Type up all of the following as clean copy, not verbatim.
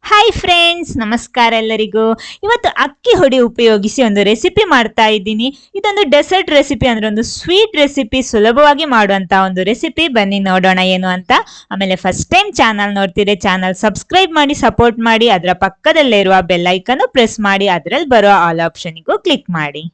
Hi friends, ನಮಸ್ಕಾರ ಎಲ್ಲರಿಗೂ. ಇವತ್ತು ಅಕ್ಕಿ ಹುಡಿ ಉಪಯೋಗಿಸಿ ಒಂದು ರೆಸಿಪಿ ಮಾಡ್ತಾ ಇದ್ದೀನಿ. ಇದೊಂದು ಡೆಸರ್ಟ್ ರೆಸಿಪಿ, ಅಂದ್ರೆ ಒಂದು ಸ್ವೀಟ್ ರೆಸಿಪಿ, ಸುಲಭವಾಗಿ ಮಾಡುವಂತ ಒಂದು ರೆಸಿಪಿ. ಬನ್ನಿ ನೋಡೋಣ ಏನು ಅಂತ. ಆಮೇಲೆ ಫಸ್ಟ್ ಟೈಮ್ ಚಾನಲ್ ನೋಡ್ತಿದ್ರೆ ಚಾನಲ್ ಸಬ್ಸ್ಕ್ರೈಬ್ ಮಾಡಿ ಸಪೋರ್ಟ್ ಮಾಡಿ, ಅದರ ಪಕ್ಕದಲ್ಲೇ ಇರುವ ಬೆಲ್ ಐಕನ್ ಪ್ರೆಸ್ ಮಾಡಿ, ಅದರಲ್ಲಿ ಬರುವ ಆಲ್ ಆಪ್ಷನ್ಗೂ ಕ್ಲಿಕ್ ಮಾಡಿ.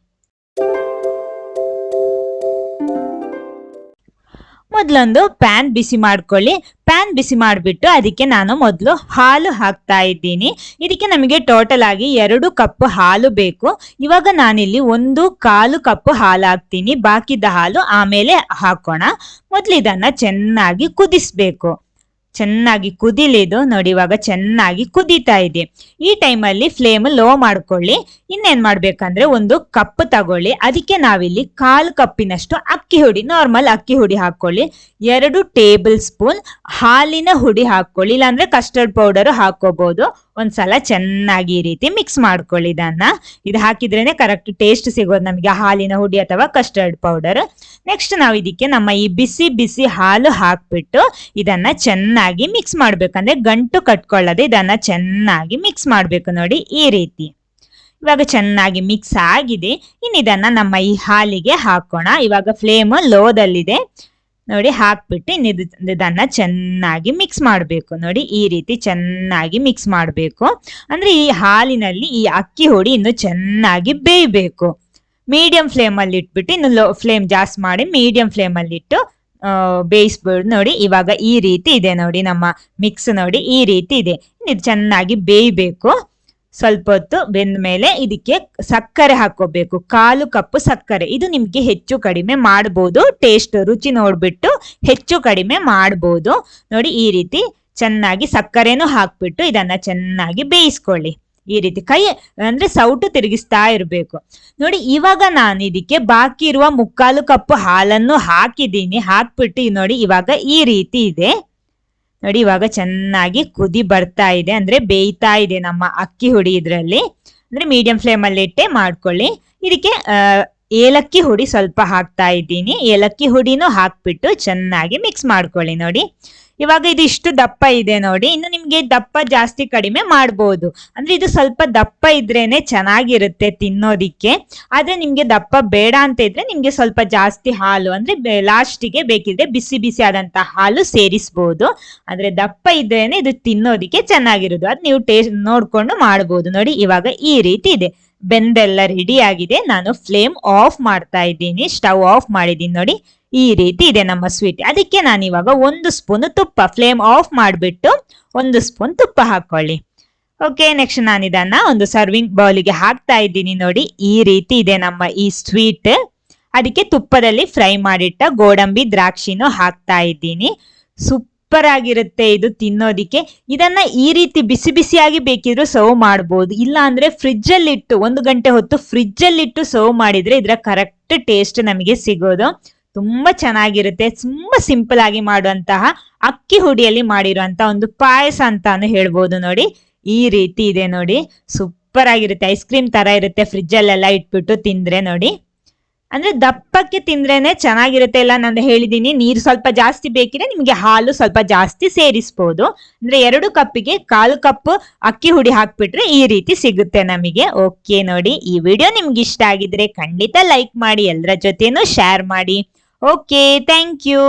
ಮೊದಲೊಂದು ಪ್ಯಾನ್ ಬಿಸಿ ಮಾಡ್ಕೊಳ್ಳಿ. ಪ್ಯಾನ್ ಬಿಸಿ ಮಾಡಿಬಿಟ್ಟು ಅದಕ್ಕೆ ನಾನು ಮೊದಲು ಹಾಲು ಹಾಕ್ತಾ ಇದ್ದೀನಿ. ಇದಕ್ಕೆ ನಮಗೆ ಟೋಟಲ್ ಆಗಿ 2 ಕಪ್ ಹಾಲು ಬೇಕು. ಇವಾಗ ನಾನಿಲ್ಲಿ 1/4 ಕಪ್ ಹಾಲು ಹಾಕ್ತೀನಿ. ಬಾಕಿದ ಹಾಲು ಆಮೇಲೆ ಹಾಕೋಣ. ಮೊದಲು ಇದನ್ನ ಚೆನ್ನಾಗಿ ಕುದಿಸ್ಬೇಕು. ಚೆನ್ನಾಗಿ ಕುದಿಲಿದು ನೋಡಿ, ಇವಾಗ ಚೆನ್ನಾಗಿ ಕುದೀತಾ ಇದೆ. ಈ ಟೈಮಲ್ಲಿ ಫ್ಲೇಮ್ ಲೋ ಮಾಡ್ಕೊಳ್ಳಿ. ಇನ್ನೇನ್ ಮಾಡ್ಬೇಕಂದ್ರೆ 1 ಕಪ್ ತಗೊಳ್ಳಿ. ಅದಕ್ಕೆ ನಾವಿಲ್ಲಿ 1/4 ಕಪ್ಪಿನಷ್ಟು ಅಕ್ಕಿ ಹುಡಿ, ನಾರ್ಮಲ್ ಅಕ್ಕಿ ಹುಡಿ ಹಾಕೊಳ್ಳಿ. 2 ಟೇಬಲ್ ಸ್ಪೂನ್ ಹಾಲಿನ ಹುಡಿ ಹಾಕೊಳ್ಳಿ, ಇಲ್ಲಾಂದ್ರೆ ಕಸ್ಟರ್ಡ್ ಪೌಡರ್ ಹಾಕೋಬಹುದು. ಒಂದ್ಸಲ ಚೆನ್ನಾಗಿ ಈ ರೀತಿ ಮಿಕ್ಸ್ ಮಾಡ್ಕೊಳ್ಳಿ. ಇದು ಹಾಕಿದ್ರೇನೆ ಕರೆಕ್ಟ್ ಟೇಸ್ಟ್ ಸಿಗೋದು ನಮಗೆ, ಹಾಲಿನ ಹುಡಿ ಅಥವಾ ಕಸ್ಟರ್ಡ್ ಪೌಡರ್. ನೆಕ್ಸ್ಟ್ ನಾವು ಇದಕ್ಕೆ ನಮ್ಮ ಈ ಬಿಸಿ ಬಿಸಿ ಹಾಲು ಹಾಕ್ಬಿಟ್ಟು ಇದನ್ನ ಚೆನ್ನಾಗಿ ಮಿಕ್ಸ್ ಮಾಡ್ಬೇಕಂದ್ರೆ ಗಂಟು ಕಟ್ಕೊಳ್ಳದೆ ಇದನ್ನ ಚೆನ್ನಾಗಿ ಮಿಕ್ಸ್ ಮಾಡ್ಬೇಕು. ನೋಡಿ ಈ ರೀತಿ. ಇವಾಗ ಚೆನ್ನಾಗಿ ಮಿಕ್ಸ್ ಆಗಿದೆ. ಇನ್ನು ಇದನ್ನ ನಮ್ಮ ಈ ಹಾಲಿಗೆ ಹಾಕೋಣ. ಇವಾಗ ಫ್ಲೇಮ್ ಲೋದಲ್ಲಿದೆ ನೋಡಿ, ಹಾಕ್ಬಿಟ್ಟು ಇದನ್ನ ಚೆನ್ನಾಗಿ ಮಿಕ್ಸ್ ಮಾಡಬೇಕು. ನೋಡಿ ಈ ರೀತಿ ಚೆನ್ನಾಗಿ ಮಿಕ್ಸ್ ಮಾಡಬೇಕು. ಅಂದ್ರೆ ಈ ಹಾಲಿನಲ್ಲಿ ಈ ಅಕ್ಕಿ ಹುಡಿ ಇನ್ನು ಚೆನ್ನಾಗಿ ಬೇಯಬೇಕು. ಮೀಡಿಯಂ ಫ್ಲೇಮ್ ಅಲ್ಲಿ ಇಟ್ಬಿಟ್ಟು, ಇನ್ನು ಲೋ ಫ್ಲೇಮ್ ಜಾಸ್ತಿ ಮಾಡಿ ಮೀಡಿಯಂ ಫ್ಲೇಮ್ ಅಲ್ಲಿ ಇಟ್ಟು ಬೇಯಿಸ್ಬಿಡು. ನೋಡಿ ಇವಾಗ ಈ ರೀತಿ ಇದೆ. ನೋಡಿ ನಮ್ಮ ಮಿಕ್ಸ್ ನೋಡಿ ಈ ರೀತಿ ಇದೆ. ಇದು ಚೆನ್ನಾಗಿ ಬೇಯಬೇಕು. ಸ್ವಲ್ಪ ಹೊತ್ತು ಬೆಂದ ಮೇಲೆ ಇದಕ್ಕೆ ಸಕ್ಕರೆ ಹಾಕೋಬೇಕು. 1/4 ಕಪ್ ಸಕ್ಕರೆ. ಇದು ನಿಮ್ಗೆ ಹೆಚ್ಚು ಕಡಿಮೆ ಮಾಡ್ಬೋದು, ಟೇಸ್ಟ್ ರುಚಿ ನೋಡ್ಬಿಟ್ಟು ಹೆಚ್ಚು ಕಡಿಮೆ ಮಾಡ್ಬೋದು. ನೋಡಿ ಈ ರೀತಿ ಚೆನ್ನಾಗಿ ಸಕ್ಕರೆನೂ ಹಾಕ್ಬಿಟ್ಟು ಇದನ್ನ ಚೆನ್ನಾಗಿ ಬೇಯಿಸ್ಕೊಳ್ಳಿ. ಈ ರೀತಿ ಕೈ ಅಂದ್ರೆ ಸೌಟು ತಿರುಗಿಸ್ತಾ ಇರ್ಬೇಕು. ನೋಡಿ ಇವಾಗ ನಾನು ಇದಕ್ಕೆ ಬಾಕಿ ಇರುವ 1/4 ಕಪ್ ಹಾಲನ್ನು ಹಾಕಿದ್ದೀನಿ. ಹಾಕ್ಬಿಟ್ಟು ನೋಡಿ ಇವಾಗ ಈ ರೀತಿ ಇದೆ. ನೋಡಿ ಇವಾಗ ಚೆನ್ನಾಗಿ ಕುದಿ ಬರ್ತಾ ಇದೆ, ಅಂದ್ರೆ ಬೇಯ್ತಾ ಇದೆ ನಮ್ಮ ಅಕ್ಕಿ ಹುಡಿ. ಇದ್ರಲ್ಲಿ ಅಂದ್ರೆ ಮೀಡಿಯಂ ಫ್ಲೇಮ್ ಅಲ್ಲಿ ಇಟ್ಟೆ ಮಾಡ್ಕೊಳ್ಳಿ. ಇದಕ್ಕೆ ಏಲಕ್ಕಿ ಹುಡಿ ಸ್ವಲ್ಪ ಹಾಕ್ತಾ ಇದ್ದೀನಿ. ಏಲಕ್ಕಿ ಹುಡಿನೂ ಹಾಕ್ಬಿಟ್ಟು ಚೆನ್ನಾಗಿ ಮಿಕ್ಸ್ ಮಾಡ್ಕೊಳ್ಳಿ. ನೋಡಿ ಇವಾಗ ಇದು ಇಷ್ಟು ದಪ್ಪ ಇದೆ ನೋಡಿ. ಇನ್ನು ನಿಮ್ಗೆ ದಪ್ಪ ಜಾಸ್ತಿ ಕಡಿಮೆ ಮಾಡ್ಬೋದು. ಅಂದ್ರೆ ಇದು ಸ್ವಲ್ಪ ದಪ್ಪ ಇದ್ರೇನೆ ಚೆನ್ನಾಗಿರುತ್ತೆ ತಿನ್ನೋದಿಕ್ಕೆ. ಆದ್ರೆ ನಿಮ್ಗೆ ದಪ್ಪ ಬೇಡ ಅಂತ ಇದ್ರೆ ನಿಮ್ಗೆ ಸ್ವಲ್ಪ ಜಾಸ್ತಿ ಹಾಲು, ಅಂದ್ರೆ ಲಾಸ್ಟಿಗೆ ಬೇಕಿದ್ರೆ ಬಿಸಿ ಬಿಸಿ ಆದಂತ ಹಾಲು ಸೇರಿಸಬಹುದು. ಆದ್ರೆ ದಪ್ಪ ಇದ್ರೇನೆ ಇದು ತಿನ್ನೋದಿಕ್ಕೆ ಚೆನ್ನಾಗಿರೋದು. ಅದ್ ನೀವು ಟೇಸ್ಟ್ ನೋಡ್ಕೊಂಡು ಮಾಡ್ಬೋದು. ನೋಡಿ ಇವಾಗ ಈ ರೀತಿ ಇದೆ. ಬೆಂದೆಲ್ಲ ರೆಡಿ ಆಗಿದೆ. ನಾನು ಫ್ಲೇಮ್ ಆಫ್ ಮಾಡ್ತಾ ಇದ್ದೀನಿ, ಸ್ಟವ್ ಆಫ್ ಮಾಡಿದ್ದೀನಿ. ನೋಡಿ ಈ ರೀತಿ ಇದೆ ನಮ್ಮ ಸ್ವೀಟ್. ಅದಕ್ಕೆ ನಾನು ಇವಾಗ 1 ಸ್ಪೂನ್ ತುಪ್ಪ, ಫ್ಲೇಮ್ ಆಫ್ ಮಾಡಿಬಿಟ್ಟು 1 ಸ್ಪೂನ್ ತುಪ್ಪ ಹಾಕೊಳ್ಳಿ. ಓಕೆ, ನೆಕ್ಸ್ಟ್ ನಾನು ಇದನ್ನ ಒಂದು ಸರ್ವಿಂಗ್ ಬೌಲಿಗೆ ಹಾಕ್ತಾ ಇದ್ದೀನಿ. ನೋಡಿ ಈ ರೀತಿ ಇದೆ ನಮ್ಮ ಈ ಸ್ವೀಟ್. ಅದಕ್ಕೆ ತುಪ್ಪದಲ್ಲಿ ಫ್ರೈ ಮಾಡಿಟ್ಟ ಗೋಡಂಬಿ ದ್ರಾಕ್ಷಿನೂ ಹಾಕ್ತಾ ಇದ್ದೀನಿ. ಸೂಪರ್ ಆಗಿರುತ್ತೆ ಇದು ತಿನ್ನೋದಿಕ್ಕೆ. ಇದನ್ನ ಈ ರೀತಿ ಬಿಸಿ ಬಿಸಿಯಾಗಿ ಬೇಕಿದ್ರು ಸರ್ವ್ ಮಾಡಬಹುದು. ಇಲ್ಲ ಅಂದ್ರೆ ಫ್ರಿಜ್ ಅಲ್ಲಿ ಇಟ್ಟು 1 ಗಂಟೆ ಹೊತ್ತು ಫ್ರಿಜ್ ಅಲ್ಲಿ ಇಟ್ಟು ಸರ್ವ್ ಮಾಡಿದ್ರೆ ಇದರ ಕರೆಕ್ಟ್ ಟೇಸ್ಟ್ ನಮಗೆ ಸಿಗೋದು. ತುಂಬಾ ಚೆನ್ನಾಗಿರುತ್ತೆ. ತುಂಬಾ ಸಿಂಪಲ್ ಆಗಿ ಮಾಡುವಂತಹ ಅಕ್ಕಿ ಹುಡಿಯಲ್ಲಿ ಮಾಡಿರುವಂತ ಒಂದು ಪಾಯಸ ಅಂತಾನು ಹೇಳ್ಬೋದು. ನೋಡಿ ಈ ರೀತಿ ಇದೆ. ನೋಡಿ ಸೂಪರ್ ಆಗಿರುತ್ತೆ, ಐಸ್ ಕ್ರೀಮ್ ತರ ಇರುತ್ತೆ. ಫ್ರಿಜ್ ಅಲ್ಲೆಲ್ಲ ಇಟ್ಬಿಟ್ಟು ತಿಂದ್ರೆ ನೋಡಿ, ಅಂದ್ರೆ ದಪ್ಪಕ್ಕೆ ತಿಂದ್ರೇನೆ ಚೆನ್ನಾಗಿರುತ್ತೆ. ಎಲ್ಲ ನಾನು ಹೇಳಿದೀನಿ. ನೀರು ಸ್ವಲ್ಪ ಜಾಸ್ತಿ ಬೇಕಿದ್ರೆ ನಿಮ್ಗೆ ಹಾಲು ಸ್ವಲ್ಪ ಜಾಸ್ತಿ ಸೇರಿಸಬಹುದು. ಅಂದ್ರೆ 2 ಕಪ್ಪಿಗೆ 1/4 ಕಪ್ ಅಕ್ಕಿ ಹುಡಿ ಹಾಕ್ಬಿಟ್ರೆ ಈ ರೀತಿ ಸಿಗುತ್ತೆ ನಮಗೆ. ಓಕೆ, ನೋಡಿ ಈ ವಿಡಿಯೋ ನಿಮ್ಗೆ ಇಷ್ಟ ಆಗಿದ್ರೆ ಖಂಡಿತ ಲೈಕ್ ಮಾಡಿ, ಎಲ್ಲರ ಜೊತೆನೂ ಶೇರ್ ಮಾಡಿ. Okay, thank you.